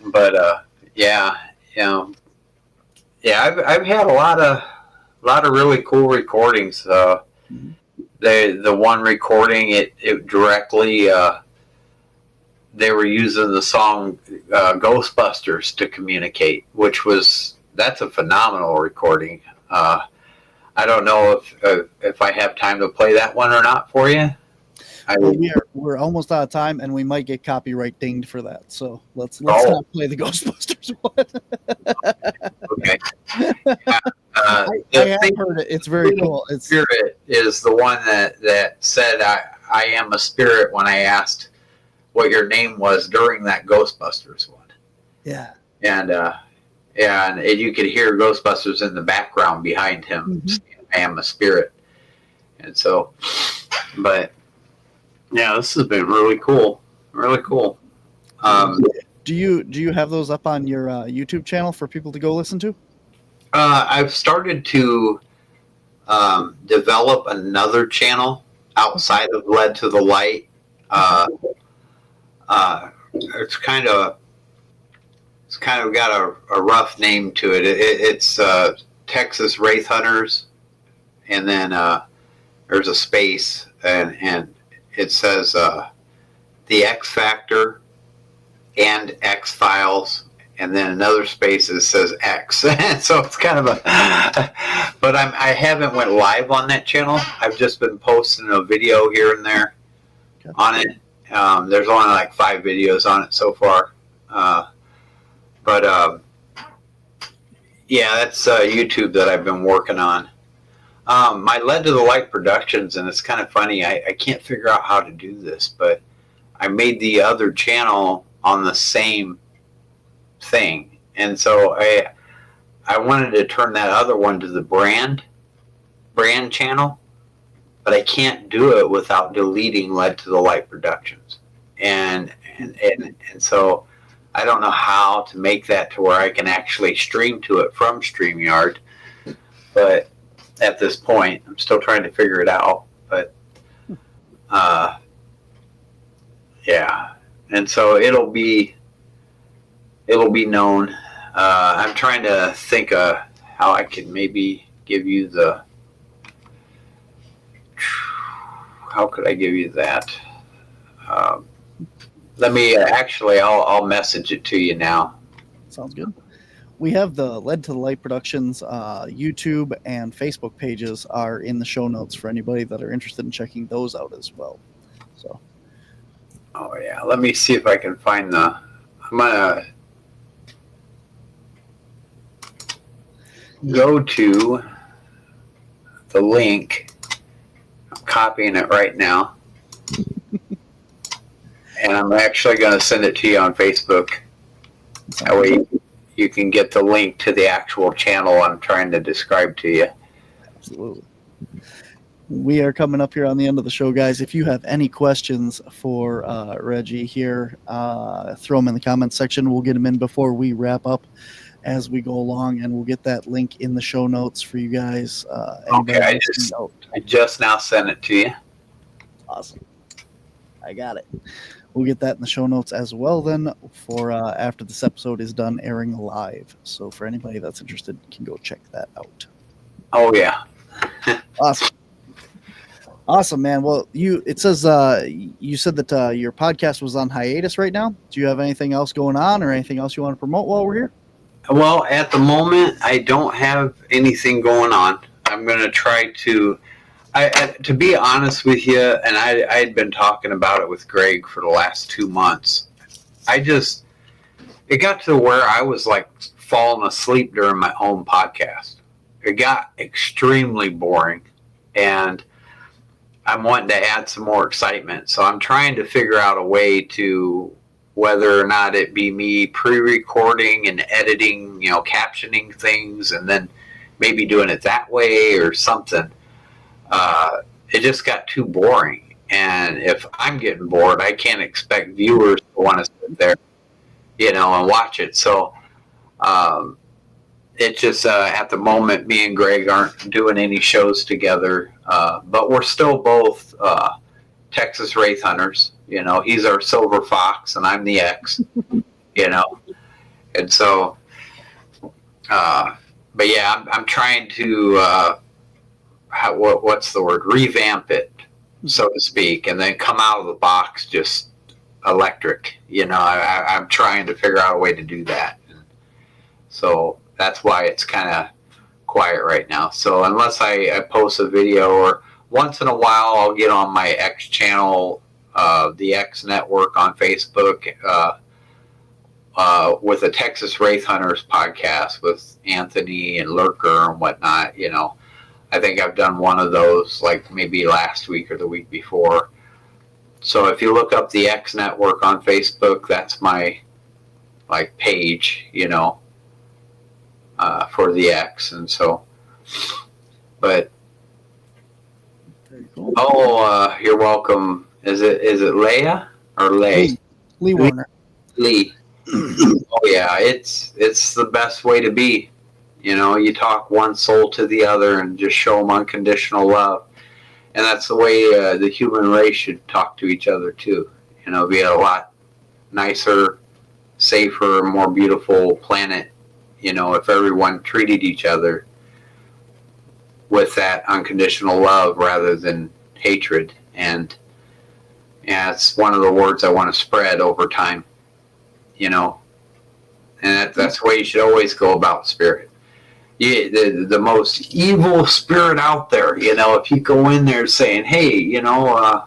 But yeah, I've had a lot of really cool recordings. The one recording, it directly, they were using the song Ghostbusters to communicate, that's a phenomenal recording. I don't know if I have time to play that one or not for you. We're almost out of time, and we might get copyright dinged for that. So let's not play the Ghostbusters one. Okay. I have heard it. It's very cool. Spirit is the one that said, I am a spirit, when I asked what your name was during that Ghostbusters one. Yeah. And and you could hear Ghostbusters in the background behind him. I am a spirit. And so, but yeah, this has been really cool. Really cool. Do you have those up on your YouTube channel for people to go listen to? I've started to develop another channel outside of Led to the Light. It's kind of got a rough name to it. It's Texas Wraith Hunters, and then there's a space, and it says The X Factor and X Files, and then another space that says X. So it's kind of but I haven't went live on that channel. I've just been posting a video here and there on it. There's only like 5 videos on it so far. Yeah, that's YouTube that I've been working on. My Led to the Light Productions, and it's kind of funny, I can't figure out how to do this, but I made the other channel on the same thing. And so I wanted to turn that other one to the brand channel, but I can't do it without deleting Led to the Light Productions. And so I don't know how to make that to where I can actually stream to it from StreamYard. But at this point, I'm still trying to figure it out. But yeah. And so it'll be known. I'm trying to think of how I can maybe give you the. How could I give you that? Let me I'll message it to you now. Sounds good. We have the Led to the Light Productions YouTube and Facebook pages are in the show notes for anybody that are interested in checking those out as well. So. Oh yeah, let me see if I can find I'm gonna go to the link. I'm copying it right now. And I'm actually going to send it to you on Facebook. That way you can get the link to the actual channel I'm trying to describe to you. Absolutely. We are coming up here on the end of the show, guys. If you have any questions for Reggie here, throw them in the comments section. We'll get them in before we wrap up as we go along, and we'll get that link in the show notes for you guys. Okay, I just now sent it to you. Awesome. I got it. We'll get that in the show notes as well then for after this episode is done airing live. So for anybody that's interested, can go check that out. Oh, yeah. Awesome, man. Well, it says you said that your podcast was on hiatus right now. Do you have anything else going on or anything else you want to promote while we're here? Well, at the moment, I don't have anything going on. I'm going to try to be honest with you, and I had been talking about it with Greg for the last 2 months. It got to where I was like falling asleep during my own podcast. It got extremely boring, and I'm wanting to add some more excitement. So I'm trying to figure out a way to, whether or not it be me pre-recording and editing, captioning things, and then maybe doing it that way or something. It just got too boring, and if I'm getting bored, I can't expect viewers to want to sit there, and watch it. So it's just at the moment, me and Greg aren't doing any shows together, but we're still both Texas Wraith Hunters. He's our Silver Fox, and I'm the X. And so, but yeah, I'm trying to. What's the word? Revamp it, so to speak, and then come out of the box just electric. I'm trying to figure out a way to do that. So that's why it's kind of quiet right now. So unless I post a video, or once in a while I'll get on my X channel, the X Network on Facebook, with a Texas Wraith Hunters podcast with Anthony and Lurker and whatnot, I think I've done one of those like maybe last week or the week before. So if you look up the X Network on Facebook, that's my page, for the X, and so. But Very cool. you're welcome. Is it Leia or Lay? Lee Warner. Lee. Oh yeah, it's the best way to be. You know, you talk one soul to the other and just show them unconditional love, and that's the way the human race should talk to each other too. You know, be a lot nicer, safer, more beautiful planet. You know, if everyone treated each other with that unconditional love rather than hatred. And yeah, it's one of the words I want to spread over time, you know, and that's the way you should always go about spirit. The most evil spirit out there, you know, if you go in there saying, hey, you know,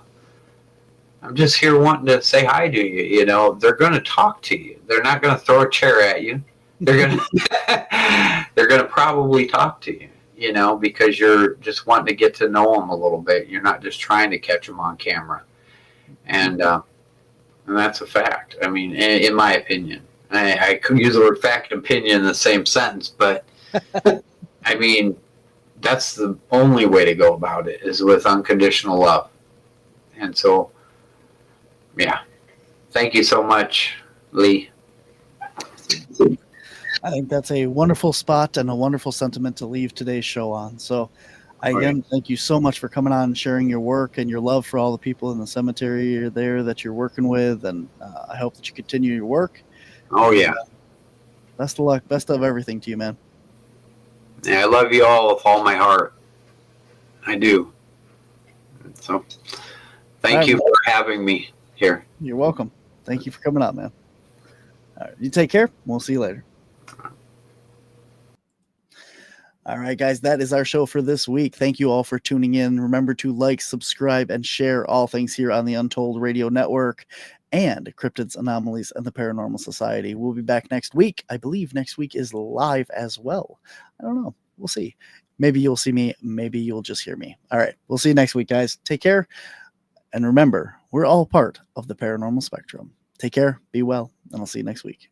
I'm just here wanting to say hi to you, you know, they're going to talk to you. They're not going to throw a chair at you. They're going to, they're going to probably talk to you. You know, because you're just wanting to get to know them a little bit. You're not just trying to catch them on camera. And that's a fact. I mean, in my opinion. I could use the word fact and opinion in the same sentence, but I mean, that's the only way to go about it is with unconditional love. And so, yeah. Thank you so much, Lee. I think that's a wonderful spot and a wonderful sentiment to leave today's show on. So, again, thank you so much for coming on and sharing your work and your love for all the people in the cemetery there that you're working with. And I hope that you continue your work. Oh, yeah. Best of luck. Best of everything to you, man. Yeah, I love you all with all my heart. I do. So, thank you for having me here. You're welcome. Thank you for coming on, man. All right, you take care. We'll see you later. All right, guys, that is our show for this week. Thank you all for tuning in. Remember to like, subscribe, and share all things here on the Untold Radio Network and Cryptids, Anomalies, and the Paranormal Society. We'll be back next week. I believe next week is live as well. I don't know. We'll see. Maybe you'll see me. Maybe you'll just hear me. All right, we'll see you next week, guys. Take care. And remember, we're all part of the Paranormal Spectrum. Take care, be well, and I'll see you next week.